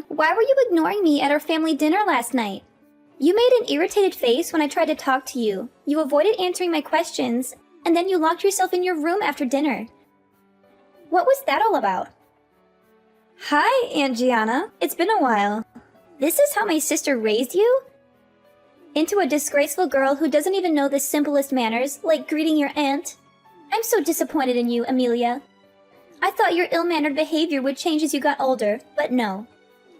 Gianna, why were you ignoring me at our family dinner last night? You made an irritated face when I tried to talk to you. You avoided answering my questions, and then you locked yourself in your room after dinner. What was that all about? Hi, Aunt Gianna. It's been a while. This is how my sister raised you? Into a disgraceful girl who doesn't even know the simplest manners, like greeting your aunt? I'm so disappointed in you, Amelia. I thought your ill-mannered behavior would change as you got older, but no.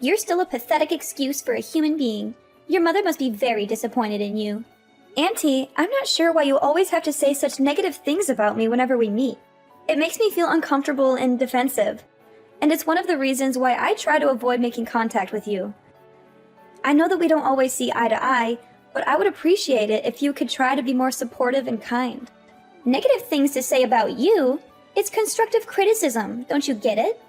You're still a pathetic excuse for a human being. Your mother must be very disappointed in you. Auntie, I'm not sure why you always have to say such negative things about me whenever we meet. It makes me feel uncomfortable and defensive. And it's one of the reasons why I try to avoid making contact with you. I know that we don't always see eye to eye, but I would appreciate it if you could try to be more supportive and kind. Negative things to say about you? It's constructive criticism, don't you get it?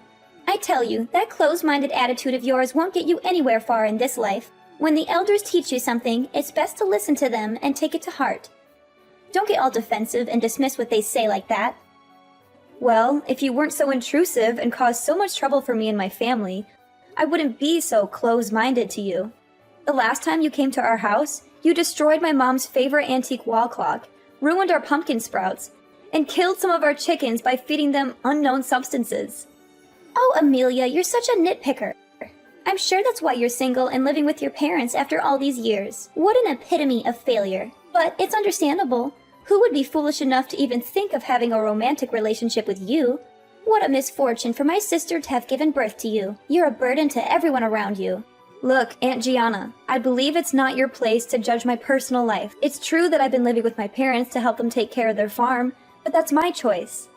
I tell you, that closed-minded attitude of yours won't get you anywhere far in this life. When the elders teach you something, it's best to listen to them and take it to heart. Don't get all defensive and dismiss what they say like that. Well, if you weren't so intrusive and caused so much trouble for me and my family, I wouldn't be so close-minded to you. The last time you came to our house, you destroyed my mom's favorite antique wall clock, ruined our pumpkin sprouts, and killed some of our chickens by feeding them unknown substances. Oh, Amelia, you're such a nitpicker. I'm sure that's why you're single and living with your parents after all these years. What an epitome of failure. But it's understandable. Who would be foolish enough to even think of having a romantic relationship with you? What a misfortune for my sister to have given birth to you. You're a burden to everyone around you. Look, Aunt Gianna, I believe it's not your place to judge my personal life. It's true that I've been living with my parents to help them take care of their farm, but that's my choice.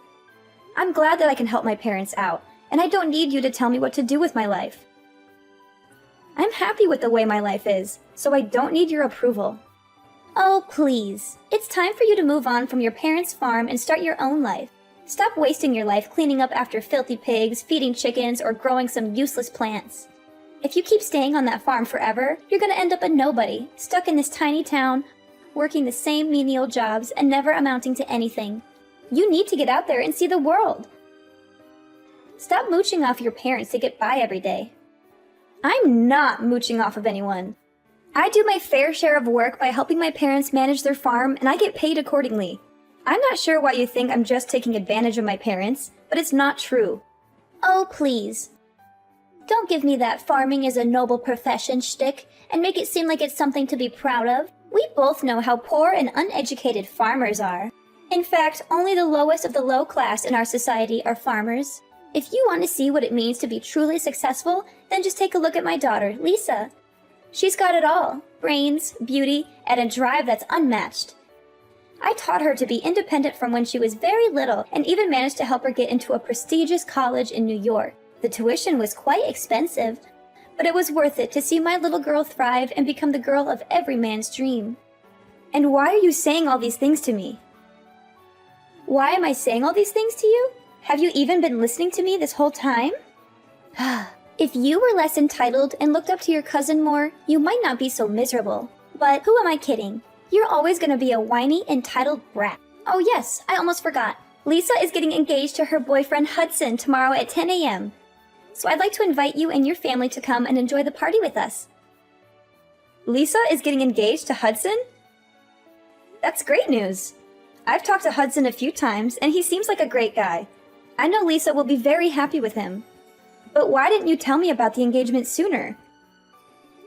I'm glad that I can help my parents out, and I don't need you to tell me what to do with my life. I'm happy with the way my life is, so I don't need your approval. Oh, please. It's time for you to move on from your parents' farm and start your own life. Stop wasting your life cleaning up after filthy pigs, feeding chickens, or growing some useless plants. If you keep staying on that farm forever, you're gonna end up a nobody, stuck in this tiny town, working the same menial jobs and never amounting to anything. You need to get out there and see the world. Stop mooching off your parents to get by every day. I'm not mooching off of anyone. I do my fair share of work by helping my parents manage their farm, and I get paid accordingly. I'm not sure why you think I'm just taking advantage of my parents, but it's not true. Oh, please. Don't give me that farming is a noble profession shtick and make it seem like it's something to be proud of. We both know how poor and uneducated farmers are. In fact, only the lowest of the low class in our society are farmers. If you want to see what it means to be truly successful, then just take a look at my daughter, Lisa. She's got it all: brains, beauty, and a drive that's unmatched. I taught her to be independent from when she was very little and even managed to help her get into a prestigious college in New York. The tuition was quite expensive, but it was worth it to see my little girl thrive and become the girl of every man's dream. And why are you saying all these things to me? Why am I saying all these things to you? Have you even been listening to me this whole time? If you were less entitled and looked up to your cousin more, you might not be so miserable. But who am I kidding? You're always gonna be a whiny, entitled brat. Oh yes, I almost forgot. Lisa is getting engaged to her boyfriend Hudson tomorrow at 10 a.m. So I'd like to invite you and your family to come and enjoy the party with us. Lisa is getting engaged to Hudson? That's great news. I've talked to Hudson a few times, and he seems like a great guy. I know Lisa will be very happy with him. But why didn't you tell me about the engagement sooner?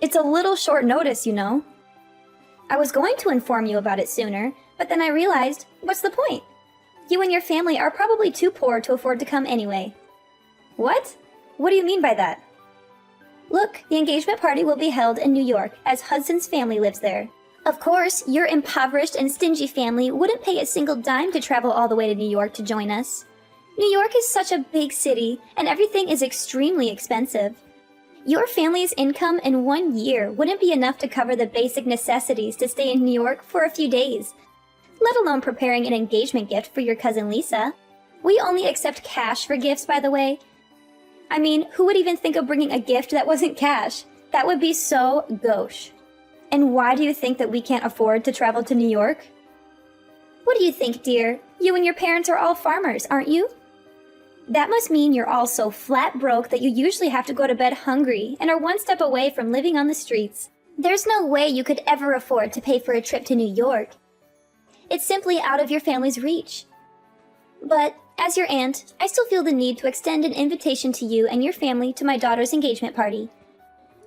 It's a little short notice, you know. I was going to inform you about it sooner, but then I realized, what's the point? You and your family are probably too poor to afford to come anyway. What? What do you mean by that? Look, the engagement party will be held in New York, as Hudson's family lives there. Of course, your impoverished and stingy family wouldn't pay a single dime to travel all the way to New York to join us. New York is such a big city, and everything is extremely expensive. Your family's income in 1 year wouldn't be enough to cover the basic necessities to stay in New York for a few days, let alone preparing an engagement gift for your cousin Lisa. We only accept cash for gifts, by the way. I mean, who would even think of bringing a gift that wasn't cash? That would be so gauche. And why do you think that we can't afford to travel to New York? What do you think, dear? You and your parents are all farmers, aren't you? That must mean you're all so flat broke that you usually have to go to bed hungry and are one step away from living on the streets. There's no way you could ever afford to pay for a trip to New York. It's simply out of your family's reach. But, as your aunt, I still feel the need to extend an invitation to you and your family to my daughter's engagement party.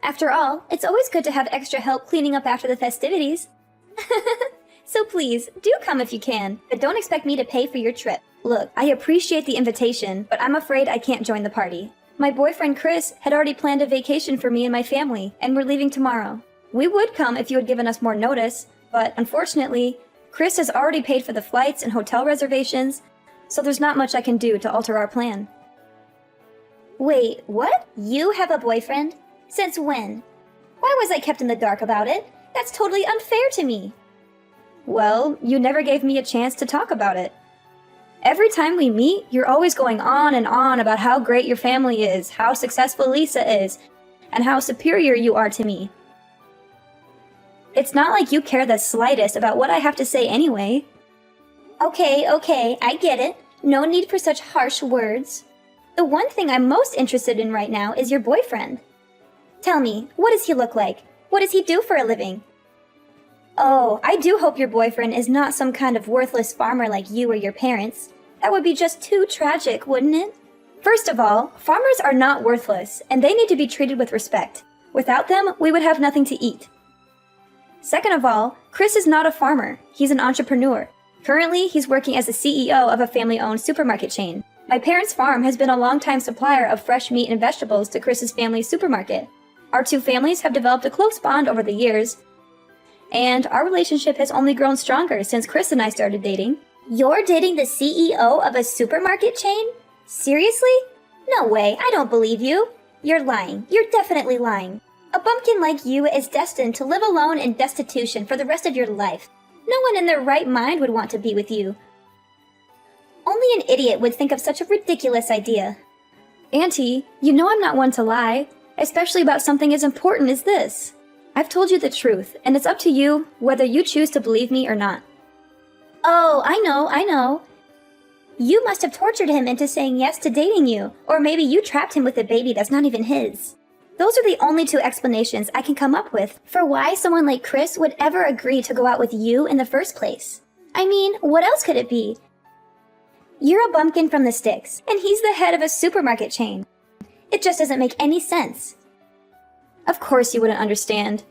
After all, it's always good to have extra help cleaning up after the festivities. So please, do come if you can, but don't expect me to pay for your trip. Look, I appreciate the invitation, but I'm afraid I can't join the party. My boyfriend Chris had already planned a vacation for me and my family, and we're leaving tomorrow. We would come if you had given us more notice, but unfortunately, Chris has already paid for the flights and hotel reservations, so there's not much I can do to alter our plan. Wait, what? You have a boyfriend? Since when? Why was I kept in the dark about it? That's totally unfair to me. Well, you never gave me a chance to talk about it. Every time we meet, you're always going on and on about how great your family is, how successful Lisa is, and how superior you are to me. It's not like you care the slightest about what I have to say anyway. Okay, I get it. No need for such harsh words. The one thing I'm most interested in right now is your boyfriend. Tell me, what does he look like? What does he do for a living? Oh, I do hope your boyfriend is not some kind of worthless farmer like you or your parents. That would be just too tragic, wouldn't it? First of all, farmers are not worthless, and they need to be treated with respect. Without them, we would have nothing to eat. Second of all, Chris is not a farmer. He's an entrepreneur. Currently, he's working as the CEO of a family-owned supermarket chain. My parents' farm has been a long-time supplier of fresh meat and vegetables to Chris's family's supermarket. Our two families have developed a close bond over the years, and our relationship has only grown stronger since Chris and I started dating. You're dating the CEO of a supermarket chain? Seriously? No way, I don't believe you. You're lying. You're definitely lying. A bumpkin like you is destined to live alone in destitution for the rest of your life. No one in their right mind would want to be with you. Only an idiot would think of such a ridiculous idea. Auntie, you know I'm not one to lie, especially about something as important as this. I've told you the truth, and it's up to you whether you choose to believe me or not. Oh, I know. You must have tortured him into saying yes to dating you, or maybe you trapped him with a baby that's not even his. Those are the only two explanations I can come up with for why someone like Chris would ever agree to go out with you in the first place. I mean, what else could it be? You're a bumpkin from the sticks, and he's the head of a supermarket chain. It just doesn't make any sense. Of course you wouldn't understand.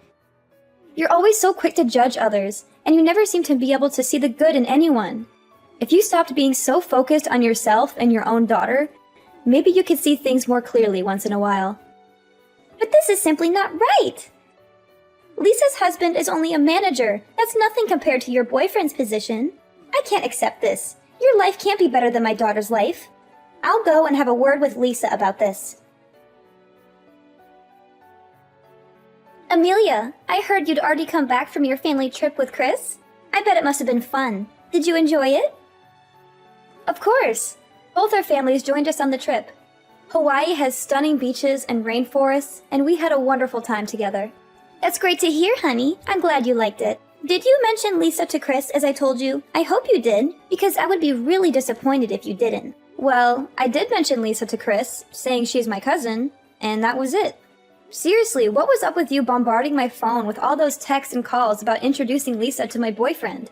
You're always so quick to judge others, and you never seem to be able to see the good in anyone. If you stopped being so focused on yourself and your own daughter, maybe you could see things more clearly once in a while. But this is simply not right! Lisa's husband is only a manager. That's nothing compared to your boyfriend's position. I can't accept this. Your life can't be better than my daughter's life. I'll go and have a word with Lisa about this. Amelia, I heard you'd already come back from your family trip with Chris. I bet it must have been fun. Did you enjoy it? Of course. Both our families joined us on the trip. Hawaii has stunning beaches and rainforests, and we had a wonderful time together. That's great to hear, honey. I'm glad you liked it. Did you mention Lisa to Chris as I told you? I hope you did, because I would be really disappointed if you didn't. Well, I did mention Lisa to Chris, saying she's my cousin, and that was it. Seriously, what was up with you bombarding my phone with all those texts and calls about introducing Lisa to my boyfriend?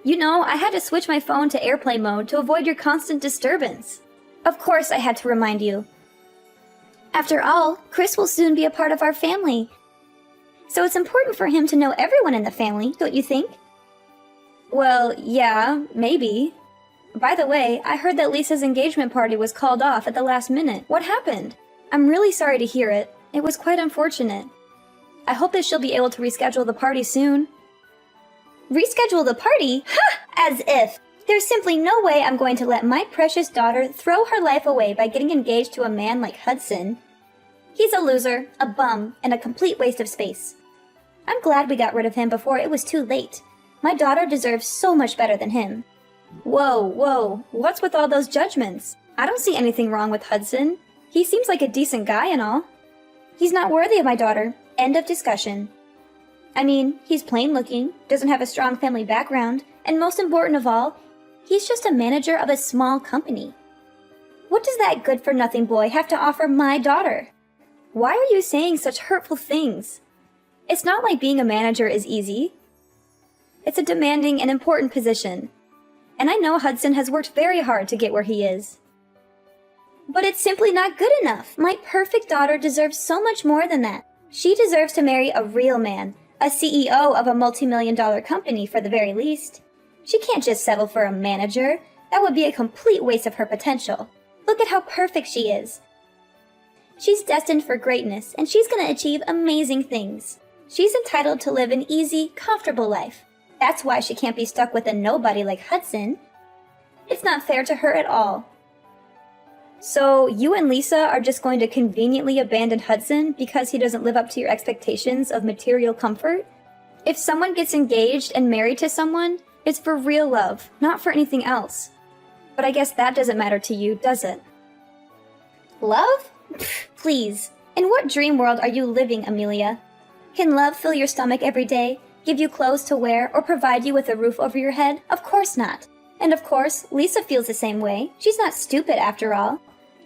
You know, I had to switch my phone to airplane mode to avoid your constant disturbance. Of course I had to remind you. After all, Chris will soon be a part of our family. So it's important for him to know everyone in the family, don't you think? Well, yeah, maybe. By the way, I heard that Lisa's engagement party was called off at the last minute. What happened? I'm really sorry to hear it. It was quite unfortunate. I hope that she'll be able to reschedule the party soon. Reschedule the party? Ha! As if! There's simply no way I'm going to let my precious daughter throw her life away by getting engaged to a man like Hudson. He's a loser, a bum, and a complete waste of space. I'm glad we got rid of him before it was too late. My daughter deserves so much better than him. Whoa, what's with all those judgments? I don't see anything wrong with Hudson. He seems like a decent guy and all. He's not worthy of my daughter. End of discussion. I mean, he's plain looking, doesn't have a strong family background, and most important of all, he's just a manager of a small company. What does that good-for-nothing boy have to offer my daughter? Why are you saying such hurtful things? It's not like being a manager is easy. It's a demanding and important position. And I know Hudson has worked very hard to get where he is. But it's simply not good enough. My perfect daughter deserves so much more than that. She deserves to marry a real man, a CEO of a multi-million-dollar company for the very least. She can't just settle for a manager. That would be a complete waste of her potential. Look at how perfect she is. She's destined for greatness, and she's going to achieve amazing things. She's entitled to live an easy, comfortable life. That's why she can't be stuck with a nobody like Hudson. It's not fair to her at all. So, you and Lisa are just going to conveniently abandon Hudson because he doesn't live up to your expectations of material comfort? If someone gets engaged and married to someone, it's for real love, not for anything else. But I guess that doesn't matter to you, does it? Love? Please. In what dream world are you living, Amelia? Can love fill your stomach every day, give you clothes to wear, or provide you with a roof over your head? Of course not. And of course, Lisa feels the same way. She's not stupid after all.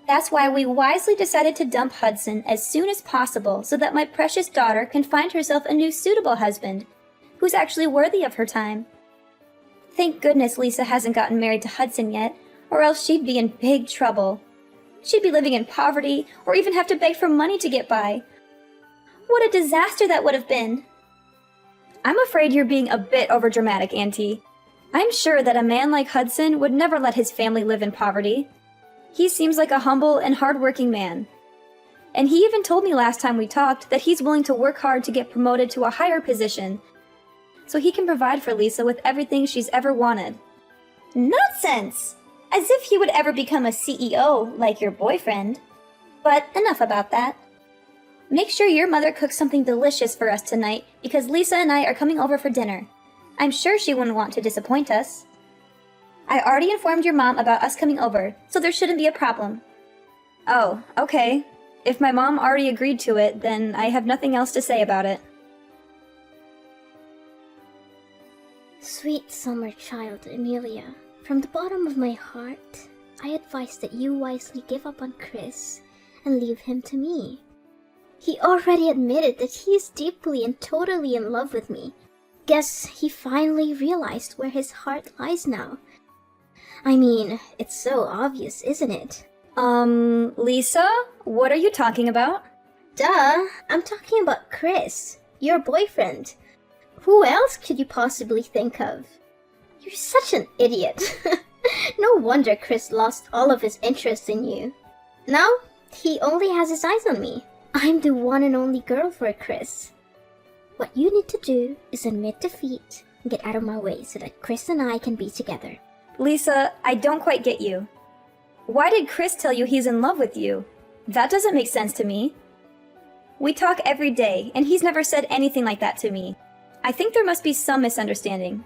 That's why we wisely decided to dump Hudson as soon as possible so that my precious daughter can find herself a new suitable husband, who's actually worthy of her time. Thank goodness Lisa hasn't gotten married to Hudson yet, or else she'd be in big trouble. She'd be living in poverty, or even have to beg for money to get by. What a disaster that would have been! I'm afraid you're being a bit overdramatic, Auntie. I'm sure that a man like Hudson would never let his family live in poverty. He seems like a humble and hard-working man. And he even told me last time we talked that he's willing to work hard to get promoted to a higher position, so he can provide for Lisa with everything she's ever wanted. Nonsense! As if he would ever become a CEO like your boyfriend. But enough about that. Make sure your mother cooks something delicious for us tonight, because Lisa and I are coming over for dinner. I'm sure she wouldn't want to disappoint us. I already informed your mom about us coming over, so there shouldn't be a problem. Oh, okay. If my mom already agreed to it, then I have nothing else to say about it. Sweet summer child, Amelia. From the bottom of my heart, I advise that you wisely give up on Chris and leave him to me. He already admitted that he is deeply and totally in love with me. Guess he finally realized where his heart lies now. I mean, it's so obvious, isn't it? Lisa? What are you talking about? Duh, I'm talking about Chris, your boyfriend. Who else could you possibly think of? You're such an idiot. No wonder Chris lost all of his interest in you. Now, he only has his eyes on me. I'm the one and only girl for Chris. What you need to do is admit defeat and get out of my way so that Chris and I can be together. Lisa, I don't quite get you. Why did Chris tell you he's in love with you? That doesn't make sense to me. We talk every day, and he's never said anything like that to me. I think there must be some misunderstanding.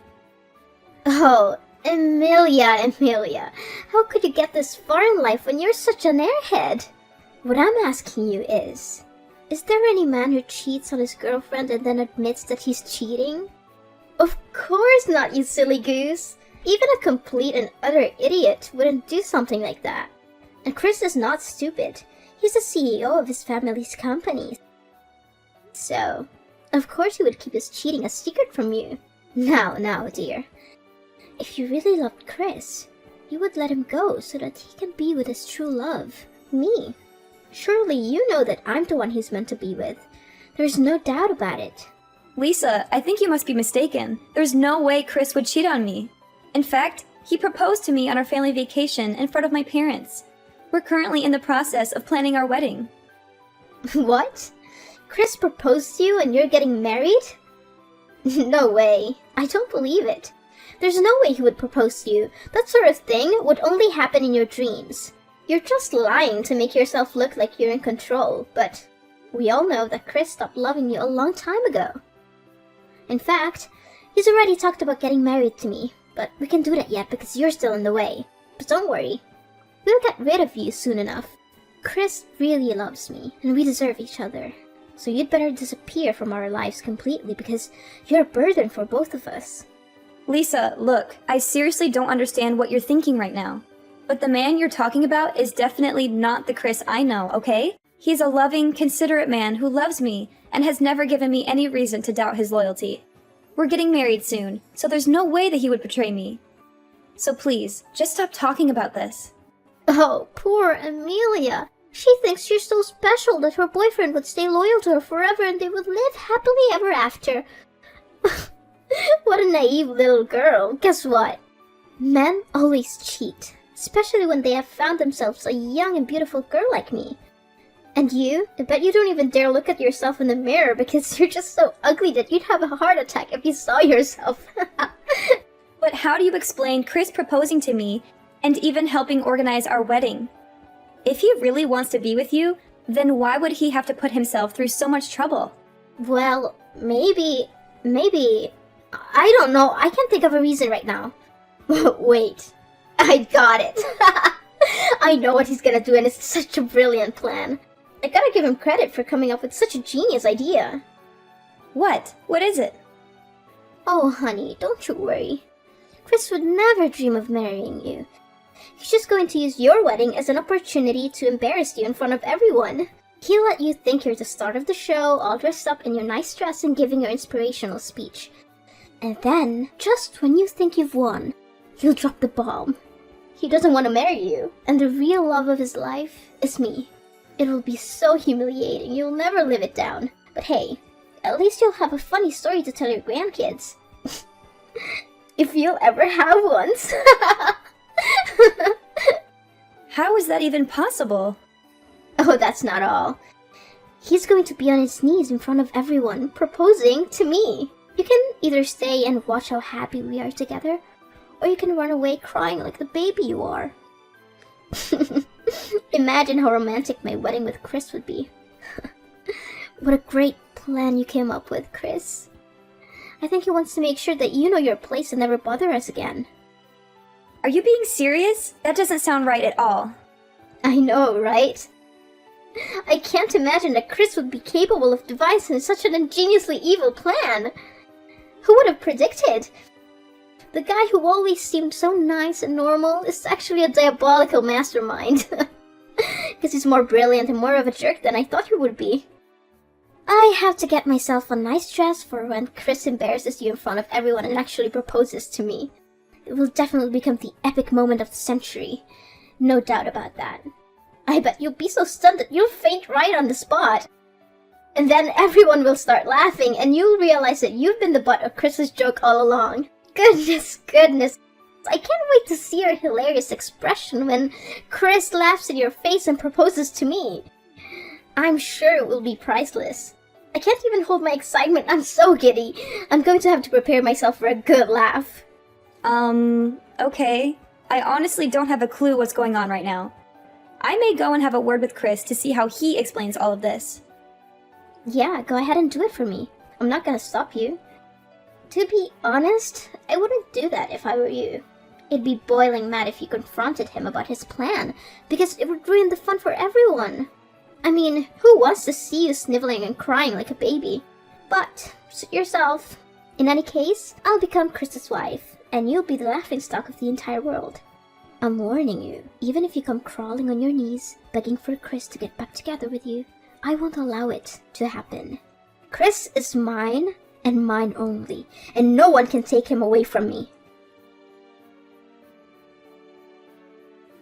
Oh, Amelia, how could you get this far in life when you're such an airhead? What I'm asking you is there any man who cheats on his girlfriend and then admits that he's cheating? Of course not, you silly goose. Even a complete and utter idiot wouldn't do something like that. And Chris is not stupid. He's the CEO of his family's company. So, of course he would keep his cheating a secret from you. Now, dear. If you really loved Chris, you would let him go so that he can be with his true love, me. Surely you know that I'm the one he's meant to be with. There's no doubt about it. Lisa, I think you must be mistaken. There's no way Chris would cheat on me. In fact, he proposed to me on our family vacation in front of my parents. We're currently in the process of planning our wedding. What? Chris proposed to you and you're getting married? No way. I don't believe it. There's no way he would propose to you. That sort of thing would only happen in your dreams. You're just lying to make yourself look like you're in control, but we all know that Chris stopped loving you a long time ago. In fact, he's already talked about getting married to me, but we can't do that yet because you're still in the way. But don't worry, we'll get rid of you soon enough. Chris really loves me, and we deserve each other. So you'd better disappear from our lives completely because you're a burden for both of us. Lisa, look, I seriously don't understand what you're thinking right now. But the man you're talking about is definitely not the Chris I know, okay? He's a loving, considerate man who loves me and has never given me any reason to doubt his loyalty. We're getting married soon, so there's no way that he would betray me. So please, just stop talking about this. Oh, poor Amelia. She thinks you're so special that her boyfriend would stay loyal to her forever and they would live happily ever after. What a naive little girl. Guess what? Men always cheat, especially when they have found themselves a young and beautiful girl like me. And you? I bet you don't even dare look at yourself in the mirror because you're just so ugly that you'd have a heart attack if you saw yourself. But how do you explain Chris proposing to me and even helping organize our wedding? If he really wants to be with you, then why would he have to put himself through so much trouble? Well, maybe, I don't know. I can't think of a reason right now. Wait, I got it. I know what he's gonna do, and it's such a brilliant plan. I gotta give him credit for coming up with such a genius idea. What? What is it? Oh, honey, don't you worry. Chris would never dream of marrying you. He's just going to use your wedding as an opportunity to embarrass you in front of everyone. He'll let you think you're the star of the show, all dressed up in your nice dress and giving your inspirational speech. And then, just when you think you've won, he'll drop the bomb. He doesn't want to marry you, and the real love of his life is me. It will be so humiliating, you'll never live it down. But hey, at least you'll have a funny story to tell your grandkids. If you'll ever have one. How is that even possible? Oh, that's not all. He's going to be on his knees in front of everyone, proposing to me. You can either stay and watch how happy we are together, or you can run away crying like the baby you are. Imagine how romantic my wedding with Chris would be. What a great plan you came up with, Chris. I think he wants to make sure that you know your place and never bother us again. Are you being serious? That doesn't sound right at all. I know, right? I can't imagine that Chris would be capable of devising such an ingeniously evil plan. Who would have predicted? The guy who always seemed so nice and normal is actually a diabolical mastermind. Because he's more brilliant and more of a jerk than I thought he would be. I have to get myself a nice dress for when Chris embarrasses you in front of everyone and actually proposes to me. It will definitely become the epic moment of the century. No doubt about that. I bet you'll be so stunned that you'll faint right on the spot. And then everyone will start laughing and you'll realize that you've been the butt of Chris's joke all along. Goodness. I can't wait to see your hilarious expression when Chris laughs in your face and proposes to me. I'm sure it will be priceless. I can't even hold my excitement. I'm so giddy. I'm going to have to prepare myself for a good laugh. Okay. I honestly don't have a clue what's going on right now. I may go and have a word with Chris to see how he explains all of this. Yeah, go ahead and do it for me. I'm not gonna stop you. To be honest, I wouldn't do that if I were you. I'd be boiling mad if you confronted him about his plan, because it would ruin the fun for everyone. I mean, who wants to see you sniveling and crying like a baby? But, suit yourself. In any case, I'll become Chris's wife, and you'll be the laughingstock of the entire world. I'm warning you, even if you come crawling on your knees, begging for Chris to get back together with you, I won't allow it to happen. Chris is mine, and mine only, and no one can take him away from me.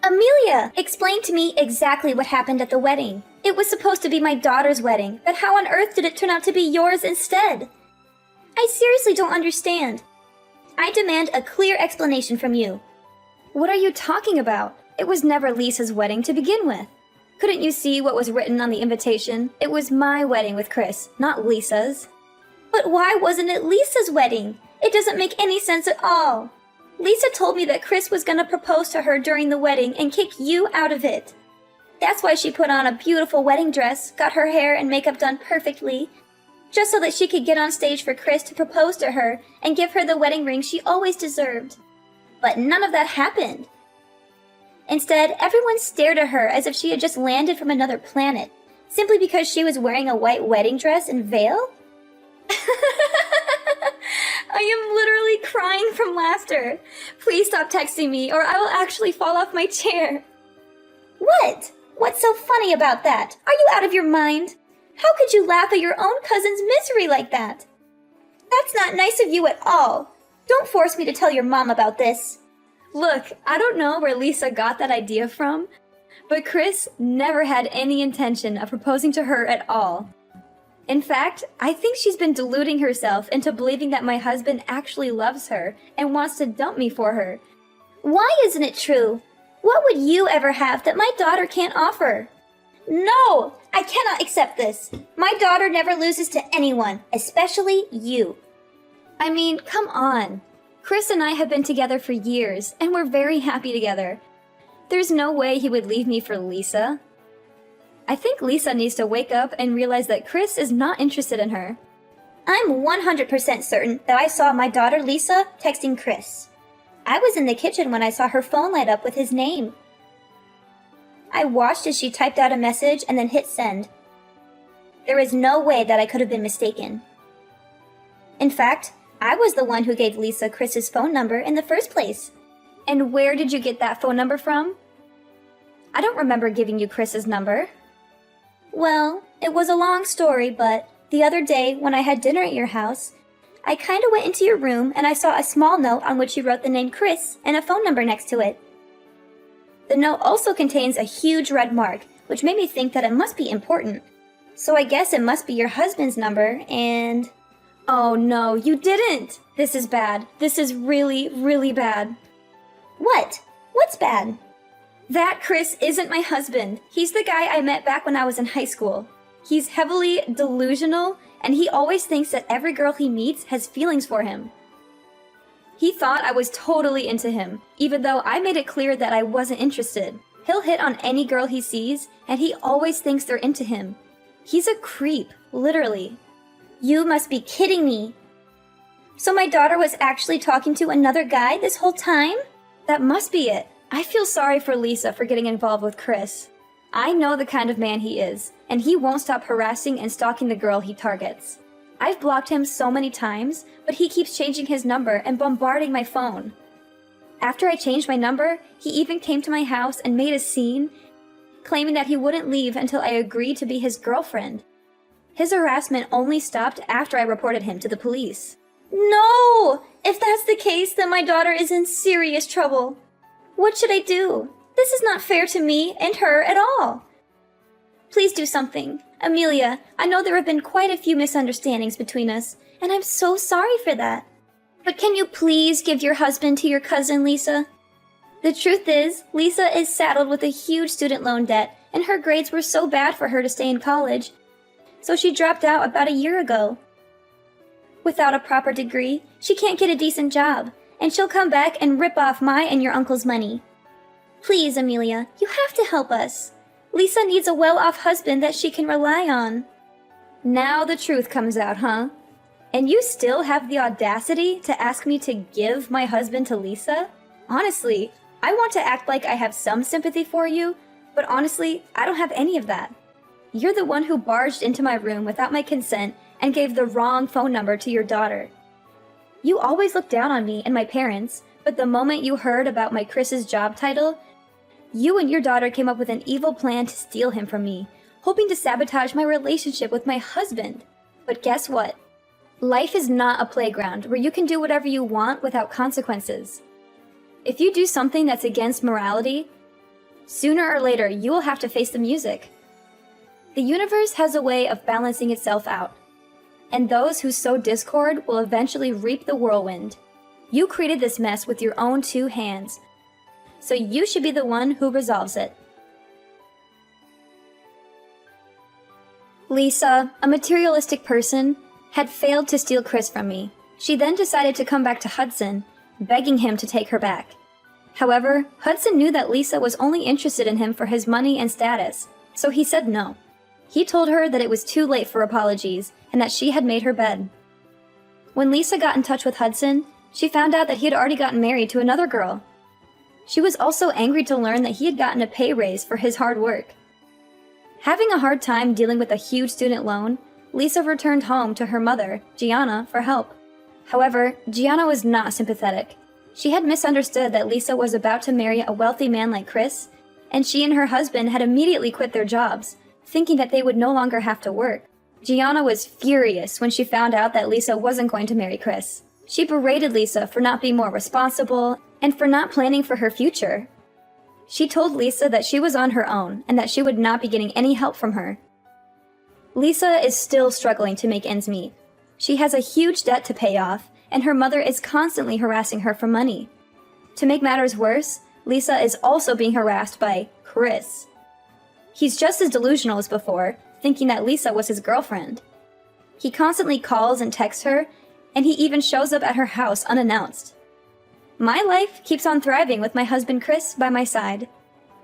Amelia, explain to me exactly what happened at the wedding. It was supposed to be my daughter's wedding, but how on earth did it turn out to be yours instead? I seriously don't understand. I demand a clear explanation from you. What are you talking about? It was never Lisa's wedding to begin with. Couldn't you see what was written on the invitation? It was my wedding with Chris, not Lisa's. But why wasn't it Lisa's wedding? It doesn't make any sense at all. Lisa told me that Chris was gonna propose to her during the wedding and kick you out of it. That's why she put on a beautiful wedding dress, got her hair and makeup done perfectly, just so that she could get on stage for Chris to propose to her and give her the wedding ring she always deserved. But none of that happened. Instead, everyone stared at her as if she had just landed from another planet, simply because she was wearing a white wedding dress and veil? I am literally literally crying from laughter. Please stop texting me or I will actually fall off my chair. What? What's so funny about that? Are you out of your mind? How could you laugh at your own cousin's misery like that? That's not nice of you at all. Don't force me to tell your mom about this. Look, I don't know where Lisa got that idea from, but Chris never had any intention of proposing to her at all. In fact, I think she's been deluding herself into believing that my husband actually loves her and wants to dump me for her. Why isn't it true? What would you ever have that my daughter can't offer? No! I cannot accept this. My daughter never loses to anyone, especially you. I mean, come on. Chris and I have been together for years, and we're very happy together. There's no way he would leave me for Lisa. I think Lisa needs to wake up and realize that Chris is not interested in her. I'm 100% certain that I saw my daughter Lisa texting Chris. I was in the kitchen when I saw her phone light up with his name. I watched as she typed out a message and then hit send. There is no way that I could have been mistaken. In fact, I was the one who gave Lisa Chris's phone number in the first place. And where did you get that phone number from? I don't remember giving you Chris's number. Well, it was a long story, but the other day when I had dinner at your house, I kinda went into your room and I saw a small note on which you wrote the name Chris and a phone number next to it. The note also contains a huge red mark, which made me think that it must be important. So I guess it must be your husband's number, and... Oh no, you didn't! This is bad. This is really, really bad. What? What's bad? That Chris isn't my husband. He's the guy I met back when I was in high school. He's heavily delusional, and he always thinks that every girl he meets has feelings for him. He thought I was totally into him, even though I made it clear that I wasn't interested. He'll hit on any girl he sees, and he always thinks they're into him. He's a creep, literally. You must be kidding me. So my daughter was actually talking to another guy this whole time? That must be it. I feel sorry for Lisa for getting involved with Chris. I know the kind of man he is, and he won't stop harassing and stalking the girl he targets. I've blocked him so many times, but he keeps changing his number and bombarding my phone. After I changed my number, he even came to my house and made a scene, claiming that he wouldn't leave until I agreed to be his girlfriend. His harassment only stopped after I reported him to the police. No! If that's the case, then my daughter is in serious trouble. What should I do? This is not fair to me and her at all. Please do something. Amelia, I know there have been quite a few misunderstandings between us, and I'm so sorry for that. But can you please give your husband to your cousin, Lisa? The truth is, Lisa is saddled with a huge student loan debt, and her grades were so bad for her to stay in college, so she dropped out about a year ago. Without a proper degree, she can't get a decent job, and she'll come back and rip off my and your uncle's money. Please, Amelia, you have to help us. Lisa needs a well-off husband that she can rely on. Now the truth comes out, huh? And you still have the audacity to ask me to give my husband to Lisa? Honestly, I want to act like I have some sympathy for you, but honestly, I don't have any of that. You're the one who barged into my room without my consent and gave the wrong phone number to your daughter. You always looked down on me and my parents, but the moment you heard about my Chris's job title, you and your daughter came up with an evil plan to steal him from me, hoping to sabotage my relationship with my husband. But guess what? Life is not a playground where you can do whatever you want without consequences. If you do something that's against morality, sooner or later you will have to face the music. The universe has a way of balancing itself out, and those who sow discord will eventually reap the whirlwind. You created this mess with your own 2 hands, so you should be the one who resolves it. Lisa, a materialistic person, had failed to steal Chris from me. She then decided to come back to Hudson, begging him to take her back. However, Hudson knew that Lisa was only interested in him for his money and status, so he said no. He told her that it was too late for apologies and that she had made her bed. When Lisa got in touch with Hudson, she found out that he had already gotten married to another girl. She was also angry to learn that he had gotten a pay raise for his hard work. Having a hard time dealing with a huge student loan, Lisa returned home to her mother, Gianna, for help. However, Gianna was not sympathetic. She had misunderstood that Lisa was about to marry a wealthy man like Chris, and she and her husband had immediately quit their jobs, thinking that they would no longer have to work. Gianna was furious when she found out that Lisa wasn't going to marry Chris. She berated Lisa for not being more responsible and for not planning for her future. She told Lisa that she was on her own and that she would not be getting any help from her. Lisa is still struggling to make ends meet. She has a huge debt to pay off, and her mother is constantly harassing her for money. To make matters worse, Lisa is also being harassed by Chris. He's just as delusional as before, thinking that Lisa was his girlfriend. He constantly calls and texts her, and he even shows up at her house unannounced. My life keeps on thriving with my husband Chris by my side.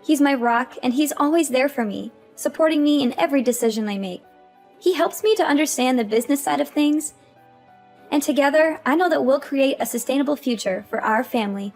He's my rock, and he's always there for me, supporting me in every decision I make. He helps me to understand the business side of things, and together I know that we'll create a sustainable future for our family.